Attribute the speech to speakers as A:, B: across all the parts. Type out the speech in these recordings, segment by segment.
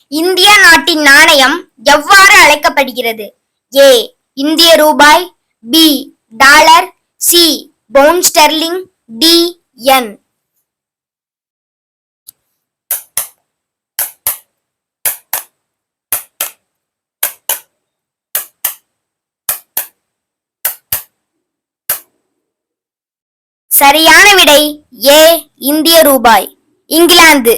A: இந்திய நாட்டின் நாணயம் எவ்வாறு அழைக்கப்படுகிறது? ஏ இந்திய ரூபாய், B dollar, C pound sterling, D yen. சரியான விடை ஏ இந்திய ரூபாய். இங்கிலாந்து.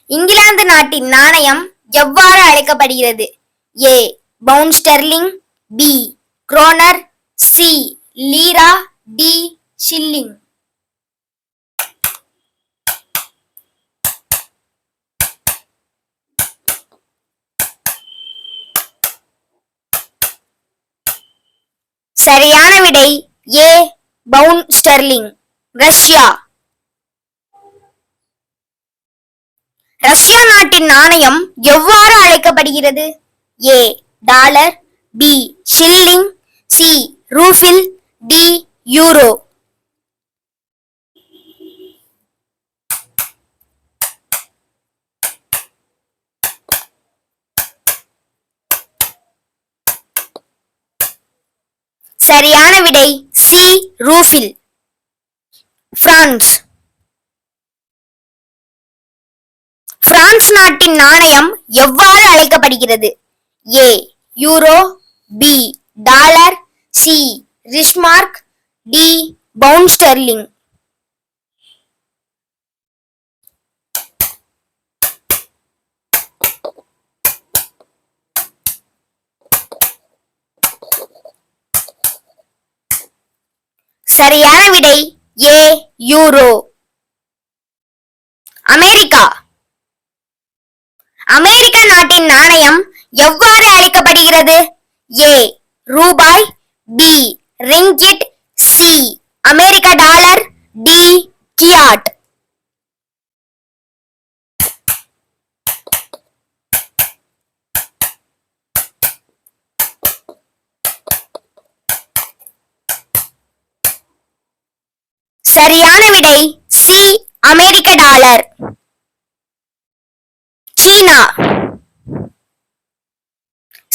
A: இங்கிலாந்து நாட்டின் நாணயம் எவ்வாறு அழைக்கப்படுகிறது? A pound sterling, B kroner, C lira, D shilling. சரியான விடை A pound sterling. Russia. Russia நாட்டின் நாணயம் எவ்வாறு அழைக்கப்படுகிறது? A dollar, B shilling, C rouble, D euro. சரியான விடை சி ரூபிள். பிரான்ஸ். பிரான்ஸ் நாட்டின் நாணயம் எவ்வாறு அழைக்கப்படுகிறது? A euro, B dollar, C Reichsmark, D pound sterling. சரியான விடை ஏ யூரோ. அமெரிக்கா. அமெரிக்க நாட்டின் நாணயம் எவ்வாறு அழைக்கப்படுகிறது? ஏ ரூபாய், பி ரிங்கிட், சி அமெரிக்க டாலர், டி கியாட். சரியான விடை சி அமெரிக்க டாலர். சீனா.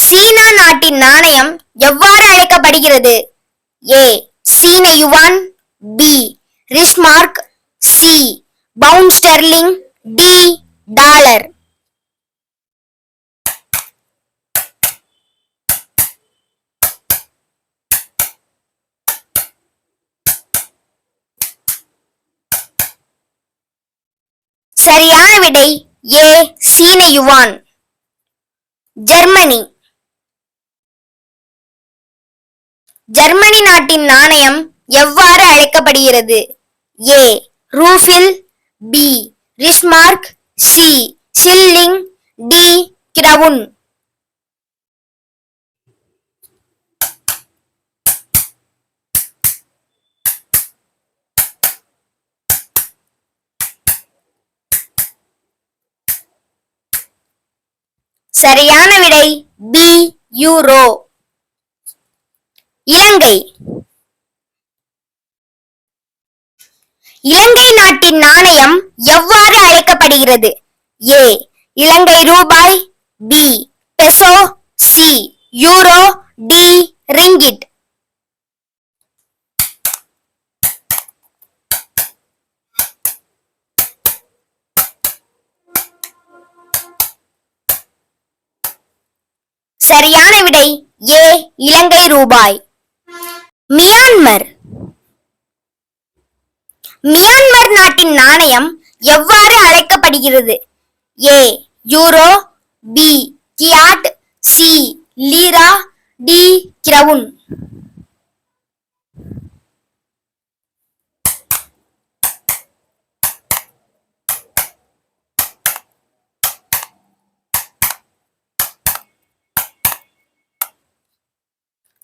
A: சீனா நாட்டின் நாணயம் எவ்வாறு அழைக்கப்படுகிறது? ஏ சீன yuan, B Reichsmark, C pound sterling, D dollar. சரியான விடை ஏ சீன யுவான். ஜெர்மனி. ஜெர்மனி நாட்டின் நாணயம் எவ்வாறு அழைக்கப்படுகிறது? A rouble, B Reichsmark, C shilling, D crown. சரியான விடை பி யூரோ. இலங்கை. இலங்கை நாட்டின் நாணயம் எவ்வாறு அழைக்கப்படுகிறது? ஏ இலங்கை ரூபாய், B peso, C euro, D ringgit. சரியான விடை ஏ இலங்கை ரூபாய். மியான்மர். மியான்மர் நாட்டின் நாணயம் எவ்வாறு அழைக்கப்படுகிறது? A euro, B kyat, C lira, D crown.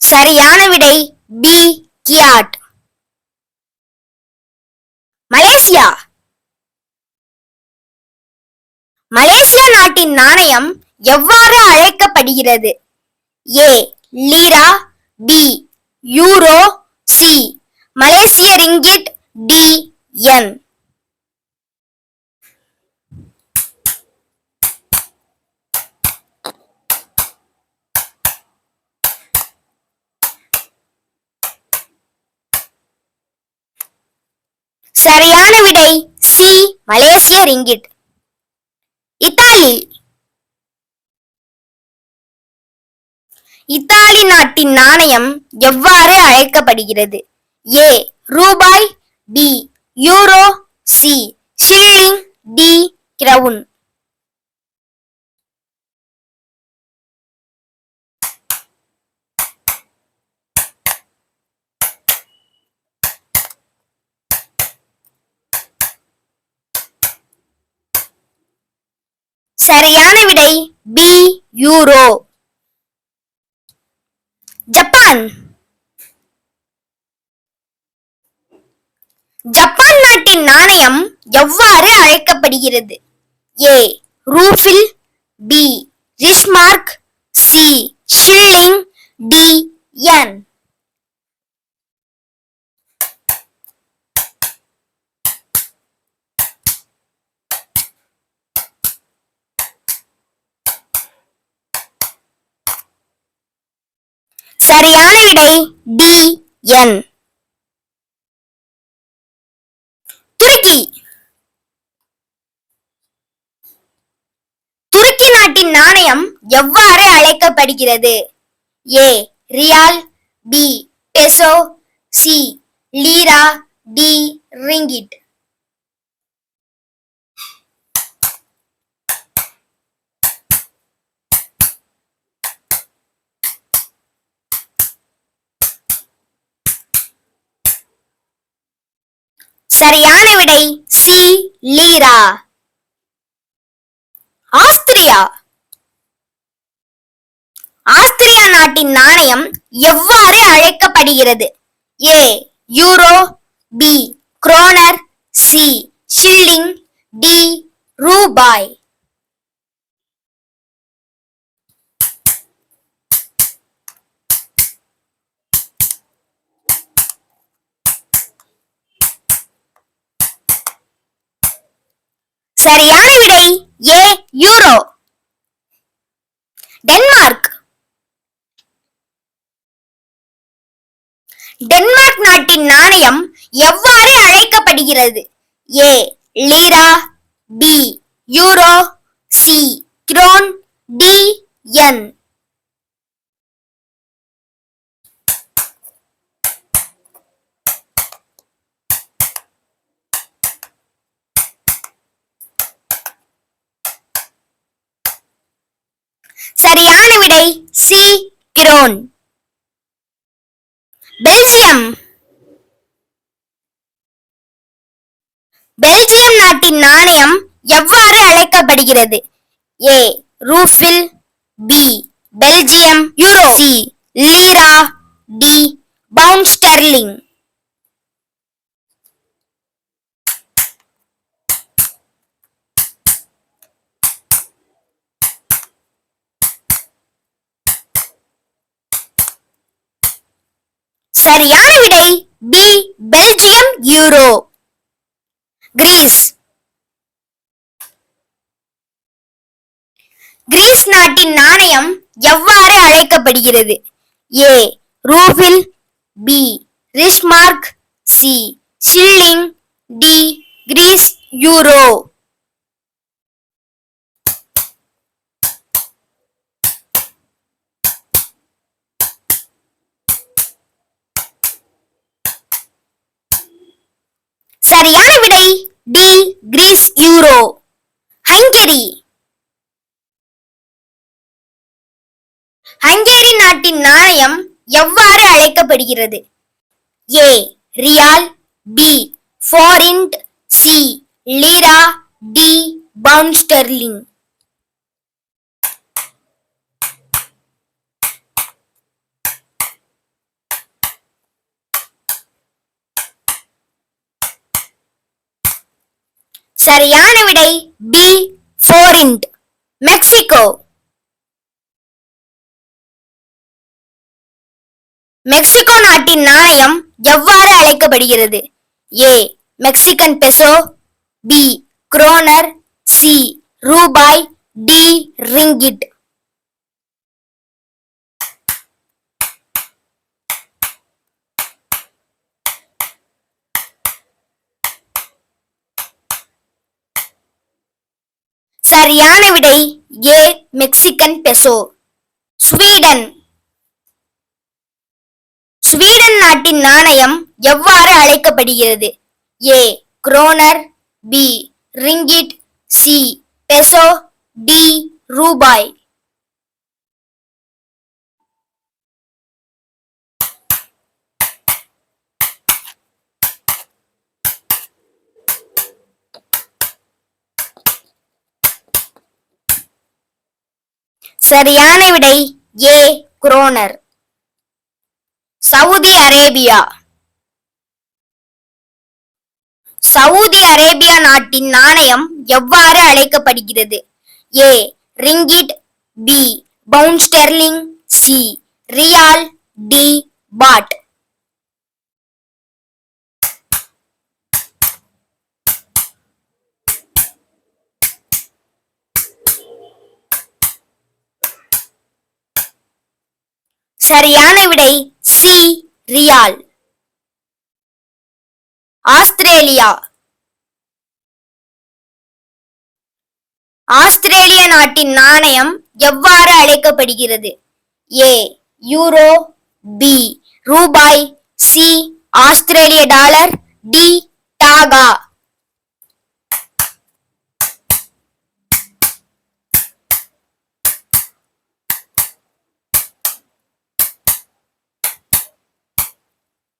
A: சரியான விடை பி கியாட். மலேசியா. மலேசியா நாட்டின் நாணயம் எவ்வாறு அழைக்கப்படுகிறது? A lira, B euro, C மலேசிய ரிங்கிட், டி யென். சரியான விடை சி மலேசிய ரிங்கிட். இத்தாலி. இத்தாலி நாட்டின் நாணயம் எவ்வாறு அழைக்கப்படுகிறது? ஏ ரூபாய், B euro, C shilling, D crown. சரியான விடை பி யூரோ. ஜப்பான். ஜப்பான் நாட்டின் நாணயம் எவ்வாறு அழைக்கப்படுகிறது? A rouble, B Reichsmark, C shilling, D yen. சரியான விடை டி என். துருக்கி. துருக்கி நாட்டின் நாணயம் எவ்வாறு அழைக்கப்படுகிறது? A riyal, B peso, C lira, D ringgit. சரியான விடை சி லீரா. ஆஸ்திரியா. ஆஸ்திரியா நாட்டின் நாணயம் எவ்வாறு அழைக்கப்படுகிறது? A euro, B kroner, C shilling, D ரூபாய். சரியான விடை ஏ யூரோ. டென்மார்க். டென்மார்க் நாட்டின் நாணயம் எவ்வாறு அழைக்கப்படுகிறது? A lira, B euro, C krone, D yen. சரியான விடை சி கிரோன். பெல்ஜியம். பெல்ஜியம் நாட்டின் நாணயம் எவ்வாறு அழைக்கப்படுகிறது? A rouble, B Belgium euro, C lira, D pound sterling. சரியான விடை B Belgium euro. Greece. Greece நாட்டின் நாணயம் எவ்வாறு அழைக்கப்படுகிறது? A rouble, B Reichsmark, C shilling, D Greece euro. சரியான விடை D Greece euro. Hungary. Hungary நாட்டின் நாணயம் எவ்வாறு அழைக்கப்படுகிறது? A riyal, B forint, C lira, D pound sterling. சரியான விடை பி ஃபாரிண்ட். மெக்சிகோ. மெக்சிகோ நாட்டின் நாணயம் எவ்வாறு அழைக்கப்படுகிறது? A Mexican peso, B kroner, C ரூபாய், டி ரிங்கிட். சரியான விடை A Mexican peso. Sweden. Sweden நாட்டின் நாணயம் எவ்வாறு அழைக்கப்படுகிறது? A kroner, B ringgit, C peso, D ரூபாய். சரியான விடை A kroner. Saudi Arabia. Saudi Arabia நாட்டின் நாணயம் எவ்வாறு அழைக்கப்படுகிறது? A ringgit, B pound sterling, C riyal, D baht. சரியான விடை சி ரியால். ஆஸ்திரேலியா. ஆஸ்திரேலிய நாட்டின் நாணயம் எவ்வாறு அழைக்கப்படுகிறது? ஏ யூரோ, பி ரூபாய், சி ஆஸ்திரேலிய டாலர், டி டாகா.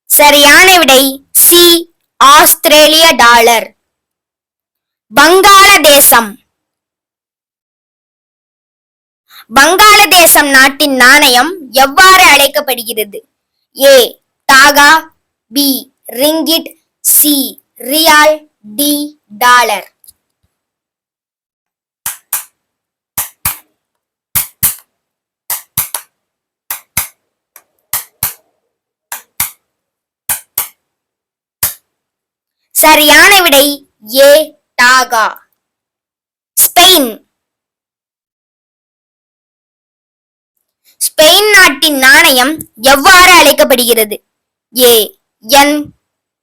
A: சரியான விடை சி ஆஸ்திரேலிய டாலர். வங்காளதேசம். வங்காளதேசம் நாட்டின் நாணயம் எவ்வாறு அழைக்கப்படுகிறது? ஏ டாகா, B ringgit, C riyal, D dollar. சரியான விடை ஏ டாகா. ஸ்பெயின். ஸ்பெயின் நாட்டின் நாணயம் எவ்வாறு அழைக்கப்படுகிறது? A yen,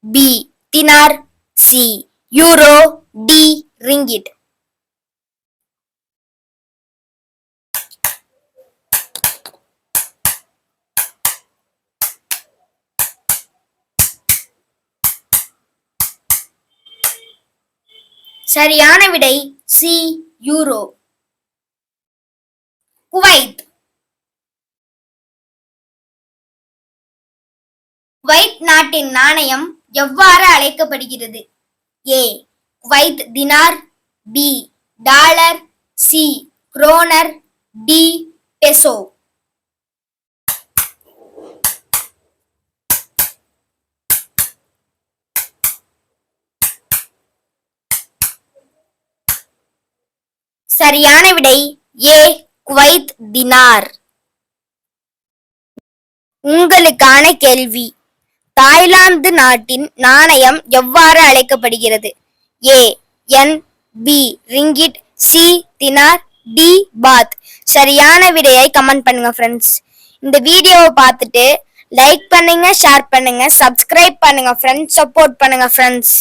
A: B dinar, C euro, D ringgit. சரியான விடை சி யூரோ. குவைத். குவைத் நாட்டின் நாணயம் எவ்வாறு அழைக்கப்படுகிறது? A Kuwait dinar, B dollar, C kroner, D peso. சரியான விடை ஏ குவைத் தினார். உங்களுக்கான கேள்வி. தாய்லாந்து நாட்டின் நாணயம் எவ்வாறு அழைக்கப்படுகிறது? A yen, B ringgit, C dinar, D baht. சரியான விடையை கமெண்ட் பண்ணுங்க ஃப்ரெண்ட்ஸ். இந்த வீடியோவை பார்த்துட்டு லைக் பண்ணுங்க, ஷேர் பண்ணுங்க, சப்ஸ்கிரைப் பண்ணுங்க ஃப்ரெண்ட்ஸ், சப்போர்ட் பண்ணுங்க ஃப்ரெண்ட்ஸ்.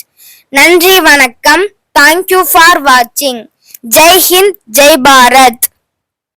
A: நன்றி, வணக்கம். தேங்க்யூ ஃபார் வாட்சிங். ஜெய் ஹிந்த், ஜெய் பாரத்.